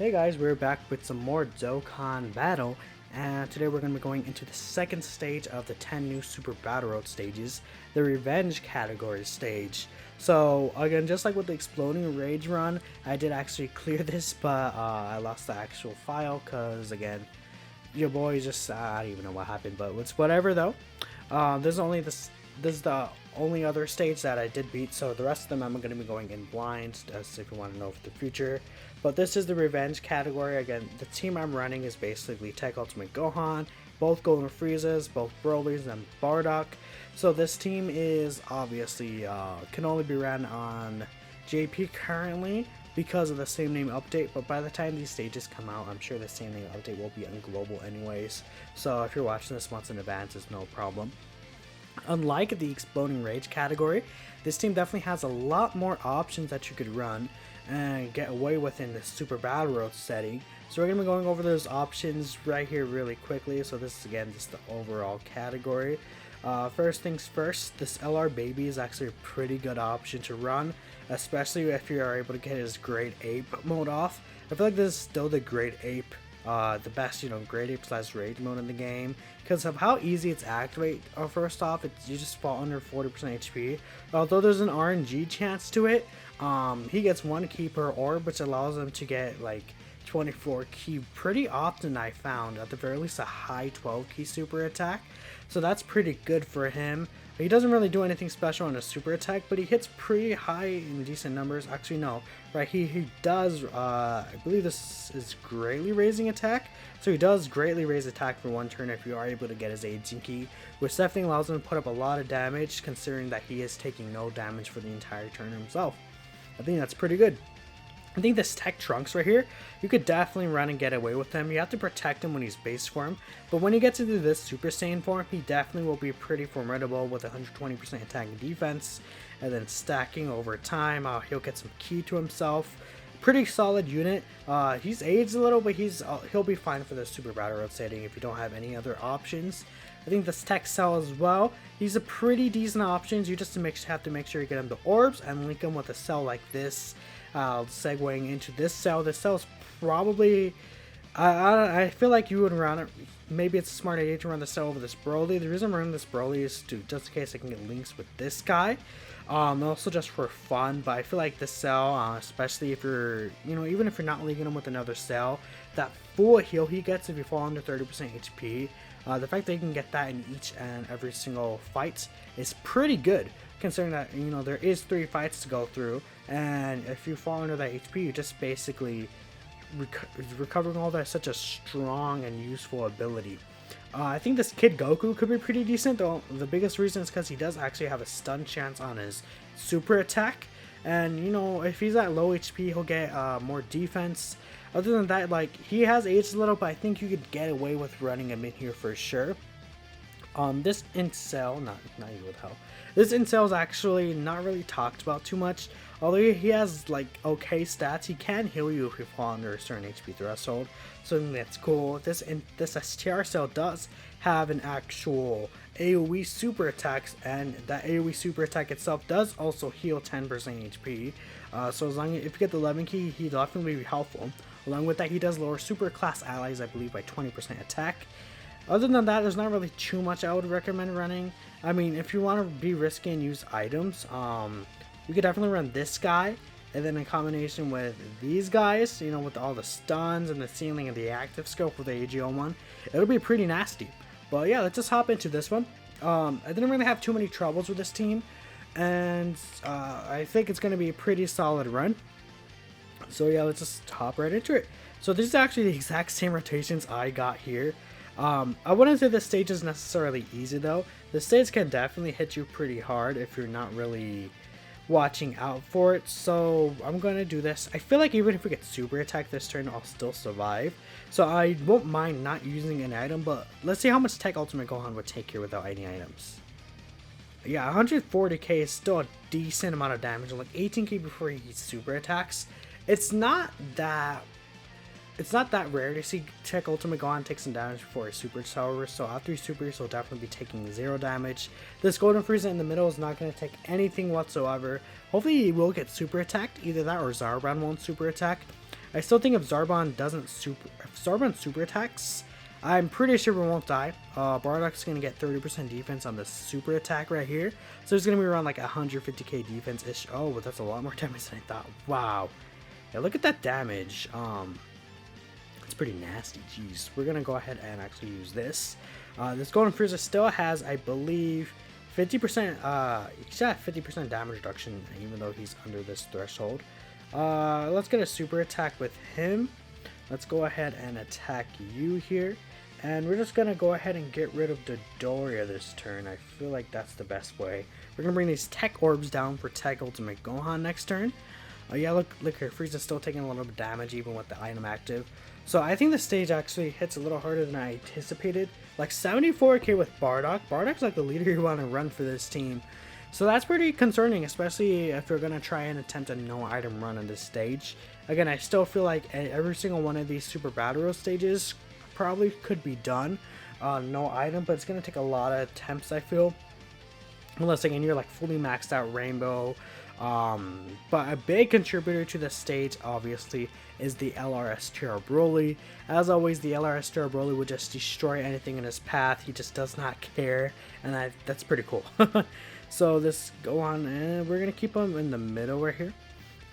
Hey guys, we're back with some more Dokkan Battle, and today we're going to be going into the second stage of the 10 new Super Battle Road stages, the Revenge category stage. So again, just like with the Exploding Rage run, I did actually clear this, but I lost the actual file because again, your boy just, I don't even know what happened, but it's whatever though. This is the only other stage that I did beat, so the rest of them I'm going to be going in blind, as if you want to know for the future. But this is the Revenge category. Again, the team I'm running is basically Tech Ultimate Gohan, both Golden Friezas, both Broly's, and Bardock. So this team is obviously can only be ran on JP currently because of the same name update, but by the time these stages come out, I'm sure the same name update will be on global anyways. So if you're watching this months in advance, it's no problem. Unlike the Exploding Rage category, this team definitely has a lot more options that you could run and get away with in the Super Battle Road setting. So we're going to be going over those options right here really quickly. So this is again just the overall category. First things first, this LR Baby is actually a pretty good option to run, especially if you are able to get his Great Ape mode off. I feel like this is still the Great Ape, the best, Great Ape / Rage mode in the game, because of how easy it's to activate. First off, you just fall under 40% HP. Although there's an RNG chance to it, he gets 1 key per orb, which allows him to get like 24 key pretty often. I found at the very least a high 12 key super attack, so that's pretty good for him. He doesn't really do anything special on a super attack, but he hits pretty high in decent numbers. Actually, no, right? He does. I believe this is greatly raising attack, so he does greatly raise attack for 1 turn if you are able to get his 18 key, which definitely allows him to put up a lot of damage, considering that he is taking no damage for the entire turn himself. I think that's pretty good. I think this Tech Trunks right here, you could definitely run and get away with him. You have to protect him when he's base form, but when he gets into this Super Saiyan form, he definitely will be pretty formidable with 120% attack and defense, and then stacking over time. He'll get some ki to himself. Pretty solid unit. He's aged a little, but he'll be fine for the Super Battle Road setting if you don't have any other options. I think this Tech Cell as well, he's a pretty decent option. You just have to make sure you get him the orbs and link him with a cell like this. Segueing into this cell. This cell is probably, I feel like you would run it. Maybe it's a smart idea to run the cell over this Broly. The reason I'm running this Broly is to just in case I can get links with this guy. Also just for fun. But I feel like the cell, especially if you're, even if you're not linking him with another cell, that full heal he gets if you fall under 30% HP. The fact that you can get that in each and every single fight is pretty good, considering that there is 3 fights to go through, and if you fall under that HP, you just basically recovering all that. Such a strong and useful ability. I think this Kid Goku could be pretty decent, though the biggest reason is because he does actually have a stun chance on his super attack, and if he's at low HP, he'll get more defense. Other than that, like, he has aged a little, but I think you could get away with running him in here for sure. This incel, not you with hell. This incel is actually not really talked about too much. Although he has like okay stats, he can heal you if you fall under a certain HP threshold, so that's cool. This STR cell does have an actual AoE super attacks, and that AoE super attack itself does also heal 10% HP. So as long as if you get the 11 key, he definitely be helpful. Along with that, he does lower super class allies, I believe, by 20% attack. Other than that, there's not really too much I would recommend running. I mean, if you want to be risky and use items, you could definitely run this guy, and then in combination with these guys, with all the stuns and the ceiling and the active scope with the AGO one, it'll be pretty nasty. But yeah, let's just hop into this one. I didn't really have too many troubles with this team, and I think it's going to be a pretty solid run. So yeah, let's just hop right into it. So this is actually the exact same rotations I got here. I wouldn't say this stage is necessarily easy though. The stage can definitely hit you pretty hard if you're not really watching out for it. So I'm going to do this. I feel like even if we get super attack this turn, I'll still survive. So I won't mind not using an item, but let's see how much Tech Ultimate Gohan would take here without any items. Yeah, 140k is still a decent amount of damage, like 18k before he super attacks. It's not that rare to see Tech Ultimate Gohan take some damage before his super, however, so after his supers, he'll definitely be taking 0 damage. This Golden Frieza in the middle is not going to take anything whatsoever. Hopefully he will get super attacked, either that or Zaraban won't super attack. I still think if Zarbon super attacks, I'm pretty sure we won't die. Bardock's gonna get 30% defense on the super attack right here, so it's gonna be around like 150k defense ish. Oh, but that's a lot more damage than I thought. Wow. Yeah, look at that damage. It's pretty nasty. Jeez. We're gonna go ahead and actually use this. This Golden Frieza still has, I believe, 50%. He's got 50% damage reduction, even though he's under this threshold. Let's get a super attack with him. Let's go ahead and attack you here. And we're just gonna go ahead and get rid of Dodoria this turn. I feel like that's the best way. We're gonna bring these Tech Orbs down for Tech Ultimate Gohan next turn. Yeah, look here, Frieza's still taking a little bit of damage even with the item active. So I think the stage actually hits a little harder than I anticipated. Like 74k with Bardock. Bardock's like the leader you want to run for this team. So that's pretty concerning, especially if you're going to try and attempt a no item run on this stage. Again, I still feel like every single one of these Super Battle Road stages probably could be done no item, but it's going to take a lot of attempts, I feel. Unless, again, you're like fully maxed out Rainbow. But a big contributor to the stage, obviously, is the LRS-TR Broly. As always, the LRS-TR Broly would just destroy anything in his path. He just does not care, and that's pretty cool. So this go on, and we're gonna keep him in the middle right here.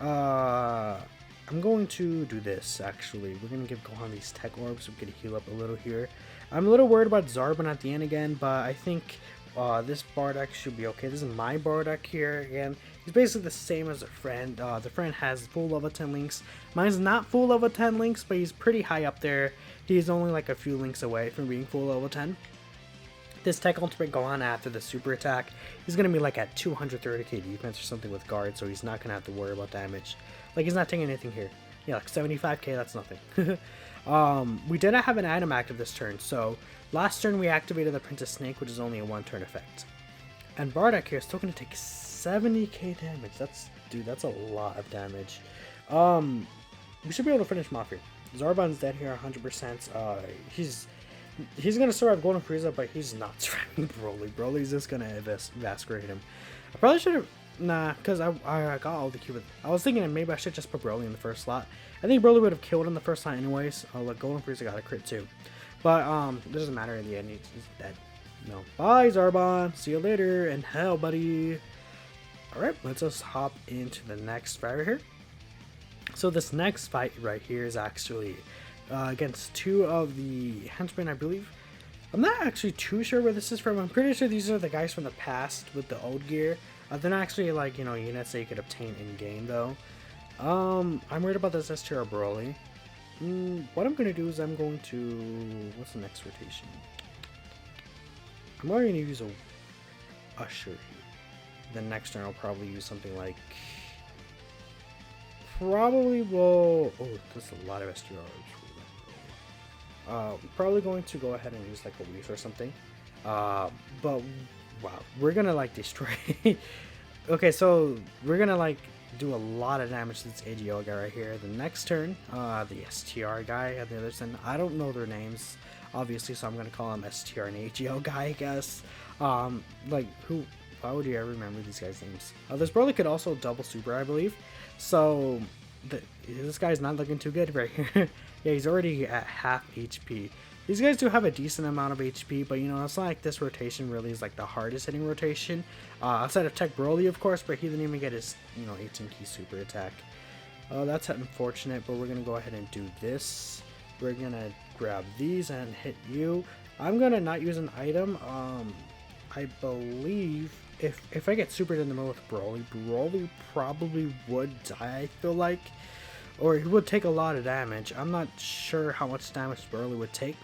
I'm going to do this, actually. We're gonna give Gohan these Tech Orbs so we can heal up a little here. I'm a little worried about Zarbon at the end again, but I think this Bardock should be okay. This is my Bardock here again. He's basically the same as a friend. The friend has full level 10 links. Mine's not full level 10 links, but he's pretty high up there. He's only like a few links away from being full level 10. This Tech Ultimate Gohan after the super attack, he's going to be like at 230k defense or something with guard, so he's not going to have to worry about damage. Like, he's not taking anything here. Yeah, like 75k, that's nothing. We didn't have an item active this turn, so last turn we activated the Princess Snake, which is only a one turn effect. And Bardock here is still going to take 70k damage. That's a lot of damage. We should be able to finish him off here. Zarbon's dead here 100%. He's gonna survive Golden Frieza, but he's not surviving Broly. Broly's just gonna eviscerate him. I probably should have, nah, because I got all the Cupid. I was thinking maybe I should just put Broly in the first slot. I think Broly would have killed in the first slot anyways. Look, Golden Frieza got a crit too, but it doesn't matter in the end. He's dead. No, bye Zarbon. See you later in hell, buddy. All right, let's just hop into the next fight right here. So this next fight right here is actually against two of the henchmen, I believe. I'm not actually too sure where this is from. I'm pretty sure these are the guys from the past with the old gear. They're not actually like, you know, units that you could obtain in game though. I'm worried about this STR Broly. What I'm gonna do is I'm going to, what's the next rotation? I'm already gonna use a Usher here. The next turn I'll probably use something like, probably will, oh, there's a lot of STRs. Probably going to go ahead and use like a Leaf or something. But wow, we're gonna like destroy. Okay, so we're gonna like do a lot of damage to this AGL guy right here. The next turn, the STR guy at the other side, I don't know their names, obviously, so I'm gonna call him STR and AGL guy, I guess. Like who? Why would you ever remember these guys' names? This Broly could also double super, I believe. So this guy's not looking too good right here. Yeah, he's already at half HP. These guys do have a decent amount of HP, but you know, it's not like this rotation really is like the hardest hitting rotation. Outside of Tech Broly, of course, but he didn't even get his, you know, 18 key super attack. That's unfortunate, but we're gonna go ahead and do this. We're gonna grab these and hit you. I'm gonna not use an item. I believe if I get supered in the middle with Broly probably would die, I feel like. Or he would take a lot of damage. I'm not sure how much damage Broly would take.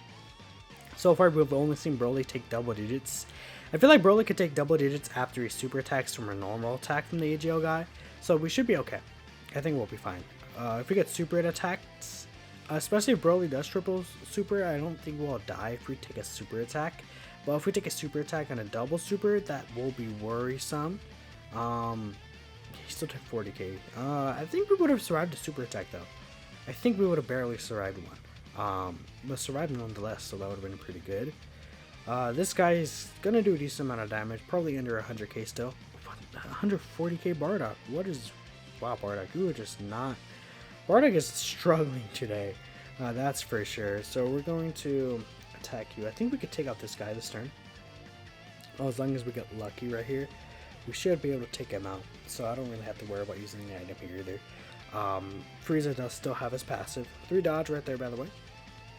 So far, we've only seen Broly take double digits. I feel like Broly could take double digits after he super attacks from a normal attack from the AGL guy. So we should be okay. I think we'll be fine. If we get super attacks, especially if Broly does triple super, I don't think we'll die if we take a super attack. But if we take a super attack on a double super, that will be worrisome. He still took 40k. I think we would have survived a super attack though. I think we would have barely survived one. But survived nonetheless, so that would have been pretty good. This guy is gonna do a decent amount of damage, probably under 100k still. 140k Bardock. What is? Wow, Bardock, you were just not Bardock is struggling today. That's for sure. So we're going to attack you. I think we could take out this guy this turn. Oh, as long as we get lucky right here, we should be able to take him out. So I don't really have to worry about using the item here either. Frieza does still have his passive. 3 dodge right there, by the way.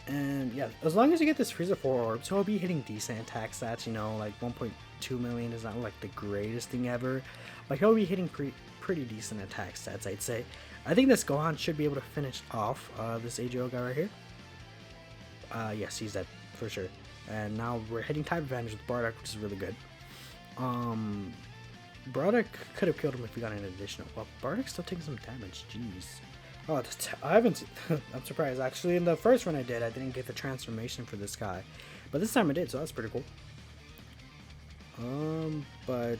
And yeah, as long as you get this Frieza 4 orbs, he'll be hitting decent attack stats, you know, like 1.2 million is not like the greatest thing ever. But he'll be hitting pretty decent attack stats, I'd say. I think this Gohan should be able to finish off this AGO guy right here. Yes, he's dead, for sure. And now we're hitting type advantage with Bardock, which is really good. Bardock could have killed him if we got an additional. Well, Bardock's still taking some damage, jeez. Oh, I haven't. I'm surprised. Actually, in the first run I didn't get the transformation for this guy, but this time I did, so that's pretty cool. But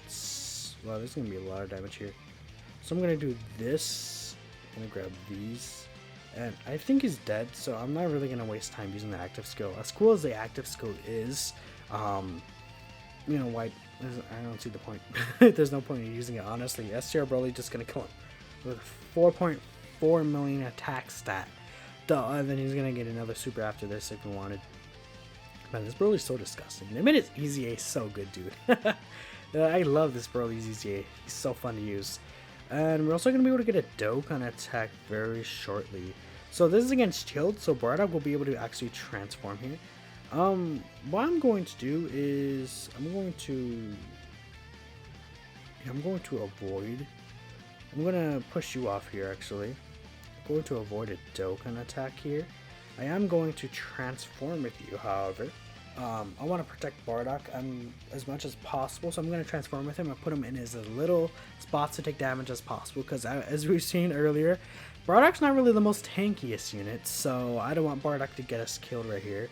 well, there's gonna be a lot of damage here, so I'm gonna do this. I'm gonna grab these, and I think he's dead, so I'm not really gonna waste time using the active skill. As cool as the active skill is, you know, why? I don't see the point. There's no point in using it, honestly. STR Broly just gonna kill him with 4.4 million attack stat. Duh, and then he's gonna get another super after this if he wanted. Man, this Broly's so disgusting. They made his Easy A so good, dude. I love this Broly's Easy A. He's so fun to use. And we're also gonna be able to get a Dokkan attack very shortly. So this is against Shield, so Bardock will be able to actually transform here. What I'm going to do is I'm going to push you off here actually. I'm going to avoid a Dokkan attack here. I am going to transform with you, however. I want to protect Bardock as much as possible, so I'm going to transform with him and put him in as little spots to take damage as possible, because as we've seen earlier, Bardock's not really the most tankiest unit, so I don't want Bardock to get us killed right here.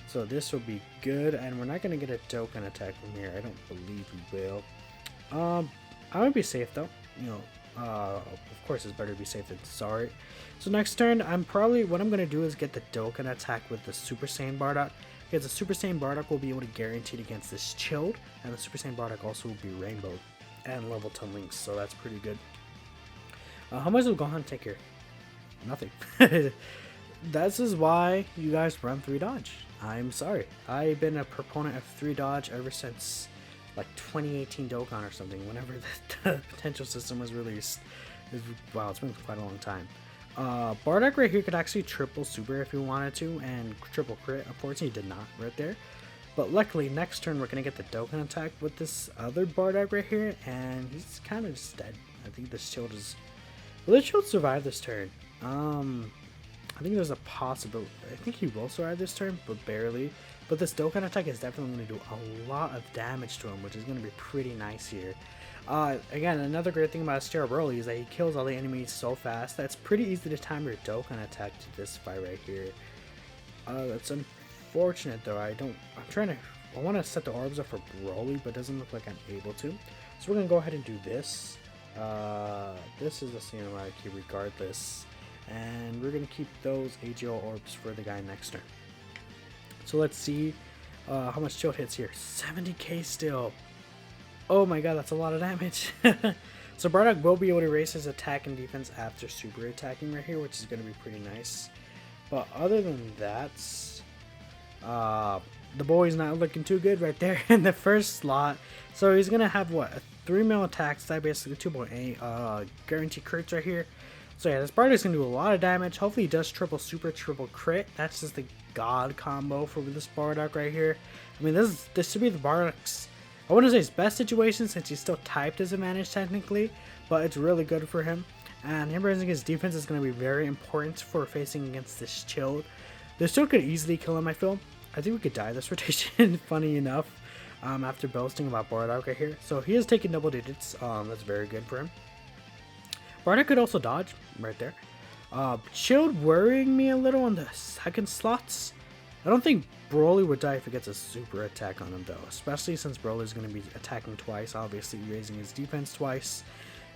So this will be good, and we're not going to get a Dokkan attack from here. I don't believe we will. I would be safe though. You know, of course it's better to be safe than sorry. So next turn, what I'm going to do is get the Dokkan attack with the Super Saiyan Bardock. Because the Super Saiyan Bardock will be able to guarantee it against this Chilled, and the Super Saiyan Bardock also will be Rainbow and level 10 links, so that's pretty good. How much will Gohan take here? Nothing. This is why you guys run 3 dodge. I'm sorry. I've been a proponent of 3 dodge ever since like 2018 Dokkan or something, whenever the potential system was released. Wow, it's been quite a long time. Bardock right here could actually triple super if he wanted to, and triple crit. Unfortunately, he did not right there. But luckily, next turn we're going to get the Dokkan attack with this other Bardock right here, and he's kind of just dead. I think this Shield is... Will the Shield survive this turn? I think there's a possibility. I think he will survive this turn, but barely. But this Dokkan attack is definitely going to do a lot of damage to him, which is going to be pretty nice here. Again, another great thing about STR Broly is that he kills all the enemies so fast that it's pretty easy to time your Dokkan attack to this fight right here. That's unfortunate though. I want to set the orbs up for Broly, but it doesn't look like I'm able to. So we're going to go ahead and do this. This is a cinematic key regardless. And we're going to keep those AGO orbs for the guy next turn. So let's see how much Shield hits here. 70k still. Oh my god, that's a lot of damage. So Bardock will be able to raise his attack and defense after super attacking right here, which is going to be pretty nice. But other than that, the boy's not looking too good right there in the first slot. So he's going to have, what, a 3 mil attack stat, basically 2.8 guaranteed crits right here. So yeah, this Bardock's going to do a lot of damage. Hopefully he does triple super, triple crit. That's just the god combo for this Bardock right here. I mean, this should be the Bardock's, I wouldn't say his best situation since he's still typed disadvantage technically, but it's really good for him. And him raising his defense is going to be very important for facing against this Shield. This Shield could easily kill him, I feel. I think we could die this rotation, funny enough, after boasting about Bardock right here. So he is taking double digits. That's very good for him. Bardock could also dodge right there. Shield worrying me a little on the second slots. I don't think Broly would die if he gets a super attack on him though, especially since Broly is going to be attacking twice, obviously raising his defense twice.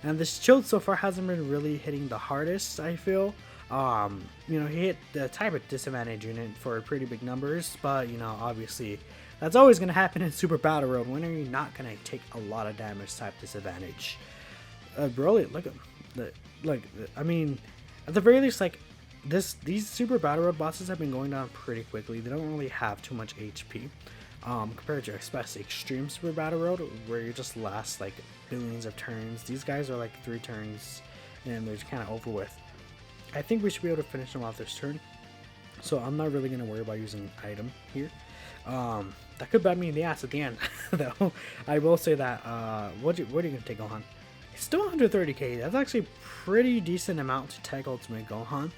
And this Shield so far hasn't been really hitting the hardest, I feel. You know, he hit the type of disadvantage unit for pretty big numbers, but you know, obviously that's always going to happen in Super Battle Road. When are you not going to take a lot of damage type disadvantage? Broly, look at him. I mean, At the very least, like these Super Battle Road bosses have been going down pretty quickly. They don't really have too much HP. Compared to especially Extreme Super Battle Road, where you just last like billions of turns. These guys are like 3 turns, and they're kind of over with. I think we should be able to finish them off this turn, so I'm not really going to worry about using an item here. That could bite me in the ass at the end, though. I will say that, what are you going to take, Gohan? It's still 130k. That's actually a pretty decent amount to tag Ultimate Gohan,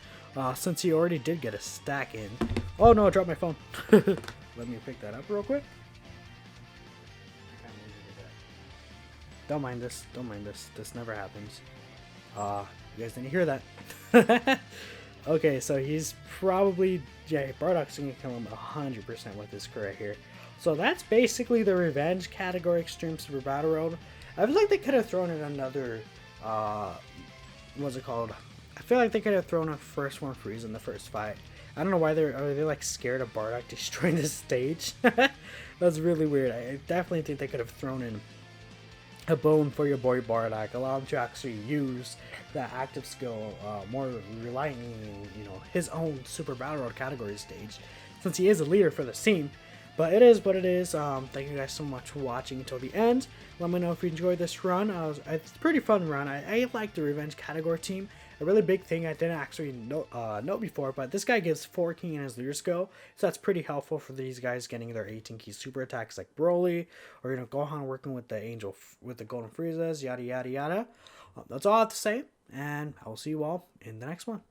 since he already did get a stack in. Oh no, I dropped my phone. Let me pick that up real quick. Don't mind this. Don't mind this. This never happens. You guys didn't hear that. Okay, so he's probably... Yeah, Bardock's going to kill him 100% with this crew right here. So that's basically the Revenge category Extreme Super Battle Road. I feel like they could have thrown in another... what's it called? I feel like they could have thrown a first one freeze in the first fight. I don't know why they're like scared of Bardock destroying this stage. That's really weird. I definitely think they could have thrown in a bone for your boy Bardock, allow him to actually use that active skill more relying on, you know, his own Super Battle Road category stage, since he is a leader for the scene. But it is what it is. Thank you guys so much for watching until the end. Let me know if you enjoyed this run. It's a pretty fun run. I like the Revenge category team. A really big thing I didn't actually know before, but this guy gives 4 king in his leader skill, so that's pretty helpful for these guys getting their 18 key super attacks like Broly, or, you know, Gohan working with the Angel, with the Golden Friezas, yada yada yada. That's all I have to say, and I will see you all in the next one.